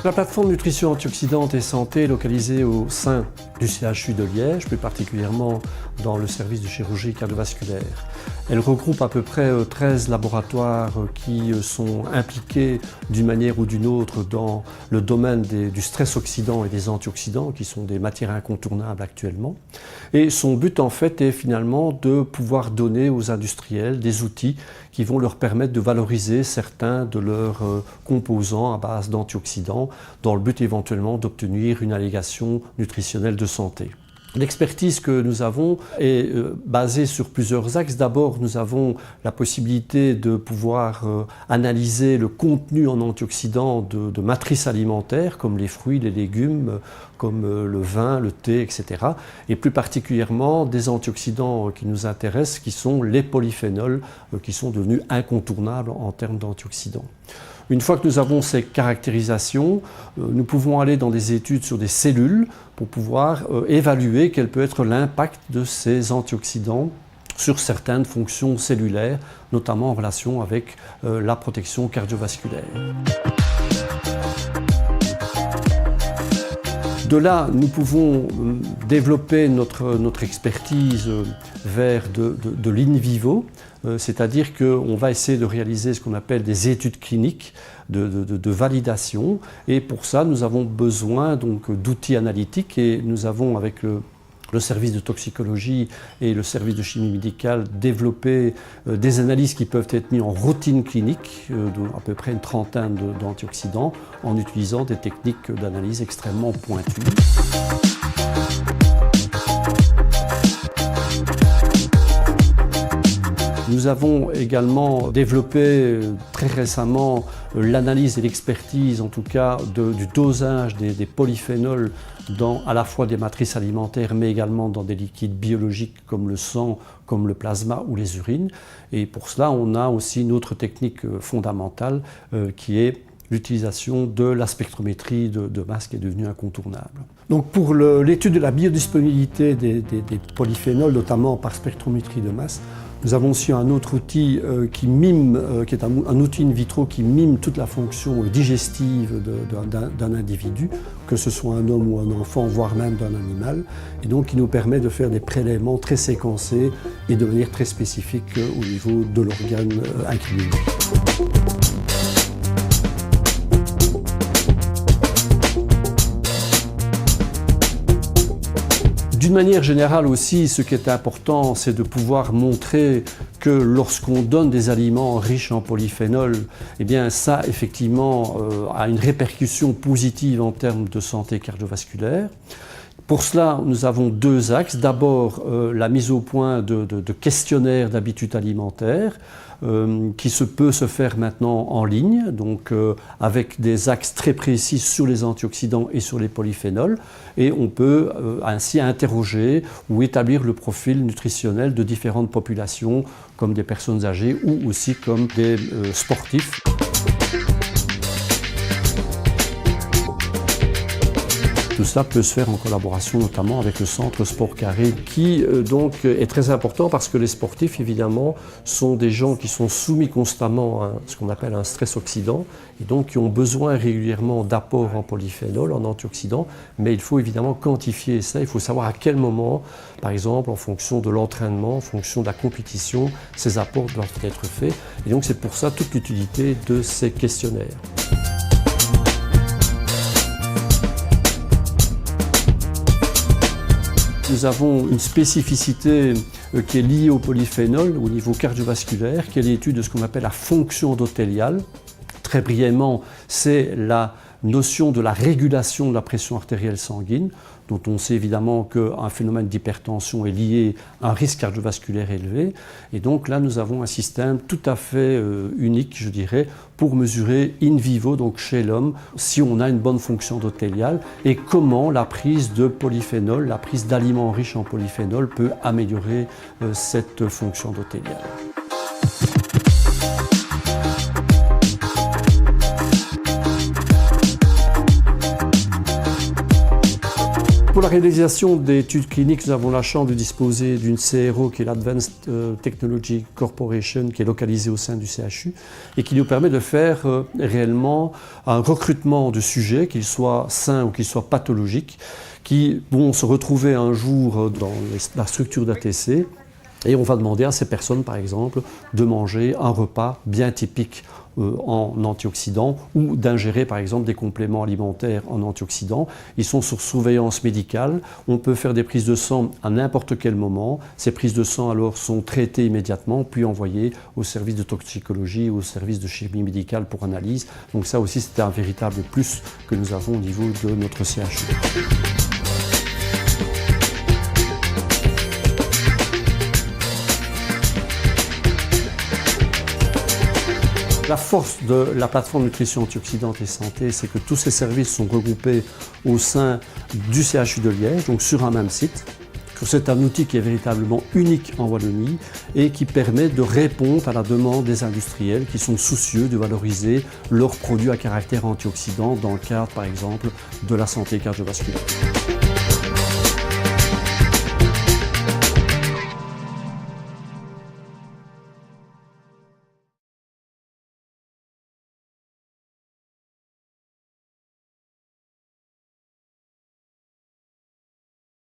La plateforme nutrition antioxydante et santé est localisée au sein du CHU de Liège, plus particulièrement dans le service de chirurgie cardiovasculaire. Elle regroupe à peu près 13 laboratoires qui sont impliqués d'une manière ou d'une autre dans le domaine du stress oxydant et des antioxydants, qui sont des matières incontournables actuellement. Et son but en fait est finalement de pouvoir donner aux industriels des outils qui vont leur permettre de valoriser certains de leurs composants à base d'antioxydants, dans le but éventuellement d'obtenir une allégation nutritionnelle de santé. L'expertise que nous avons est basée sur plusieurs axes. D'abord, nous avons la possibilité de pouvoir analyser le contenu en antioxydants de matrices alimentaires comme les fruits, les légumes, comme le vin, le thé, etc. Et plus particulièrement des antioxydants qui nous intéressent, qui sont les polyphénols, qui sont devenus incontournables en termes d'antioxydants. Une fois que nous avons ces caractérisations, nous pouvons aller dans des études sur des cellules pour pouvoir évaluer quel peut être l'impact de ces antioxydants sur certaines fonctions cellulaires, notamment en relation avec la protection cardiovasculaire. De là, nous pouvons développer notre expertise vers de l'in vivo, c'est-à-dire qu'on va essayer de réaliser ce qu'on appelle des études cliniques de validation. Et pour ça, nous avons besoin d'outils analytiques et nous avons avec le service de toxicologie et le service de chimie médicale développé des analyses qui peuvent être mises en routine clinique, à peu près une trentaine d'antioxydants, en utilisant des techniques d'analyse extrêmement pointues. Nous avons également développé très récemment l'analyse et l'expertise, en tout cas, du dosage des polyphénols dans à la fois des matrices alimentaires, mais également dans des liquides biologiques comme le sang, comme le plasma ou les urines. Et pour cela, on a aussi une autre technique fondamentale qui est l'utilisation de la spectrométrie de masse qui est devenue incontournable. Donc pour l'étude de la biodisponibilité des polyphénols, notamment par spectrométrie de masse, nous avons aussi un autre outil qui est un outil in vitro qui mime toute la fonction digestive d'un individu, que ce soit un homme ou un enfant, voire même d'un animal, et donc qui nous permet de faire des prélèvements très séquencés et de manière très spécifique au niveau de l'organe incriminé. D'une manière générale aussi, ce qui est important, c'est de pouvoir montrer que lorsqu'on donne des aliments riches en polyphénols, eh bien ça effectivement a une répercussion positive en termes de santé cardiovasculaire. Pour cela, nous avons deux axes. D'abord, la mise au point de questionnaires d'habitudes alimentaires qui peut se faire maintenant en ligne, donc avec des axes très précis sur les antioxydants et sur les polyphénols. Et on peut ainsi interroger ou établir le profil nutritionnel de différentes populations, comme des personnes âgées ou aussi comme des sportifs. Tout cela peut se faire en collaboration notamment avec le centre Sport Carré qui donc est très important parce que les sportifs évidemment sont des gens qui sont soumis constamment à ce qu'on appelle un stress oxydant et donc qui ont besoin régulièrement d'apports en polyphénol, en antioxydants, mais il faut évidemment quantifier ça, il faut savoir à quel moment, par exemple en fonction de l'entraînement, en fonction de la compétition, ces apports doivent être faits et donc c'est pour ça toute l'utilité de ces questionnaires. Nous avons une spécificité qui est liée au polyphénol au niveau cardiovasculaire, qui est l'étude de ce qu'on appelle la fonction endothéliale. Très brièvement, c'est la notion de la régulation de la pression artérielle sanguine, dont on sait évidemment qu'un phénomène d'hypertension est lié à un risque cardiovasculaire élevé. Et donc là, nous avons un système tout à fait unique, je dirais, pour mesurer in vivo, donc chez l'homme, si on a une bonne fonction endothéliale et comment la prise de polyphénol, la prise d'aliments riches en polyphénol peut améliorer cette fonction endothéliale. Pour la réalisation d'études cliniques, nous avons la chance de disposer d'une CRO qui est l'Advanced Technology Corporation, qui est localisée au sein du CHU et qui nous permet de faire réellement un recrutement de sujets, qu'ils soient sains ou qu'ils soient pathologiques, qui vont se retrouver un jour dans la structure d'ATC. Et on va demander à ces personnes, par exemple, de manger un repas bien typique en antioxydants ou d'ingérer, par exemple, des compléments alimentaires en antioxydants. Ils sont sur surveillance médicale. On peut faire des prises de sang à n'importe quel moment. Ces prises de sang, alors, sont traitées immédiatement, puis envoyées au service de toxicologie ou au service de chimie médicale pour analyse. Donc ça aussi, c'est un véritable plus que nous avons au niveau de notre CHU. La force de la plateforme Nutrition Antioxydante et Santé, c'est que tous ces services sont regroupés au sein du CHU de Liège, donc sur un même site. C'est un outil qui est véritablement unique en Wallonie et qui permet de répondre à la demande des industriels qui sont soucieux de valoriser leurs produits à caractère antioxydant dans le cadre, par exemple, de la santé cardiovasculaire.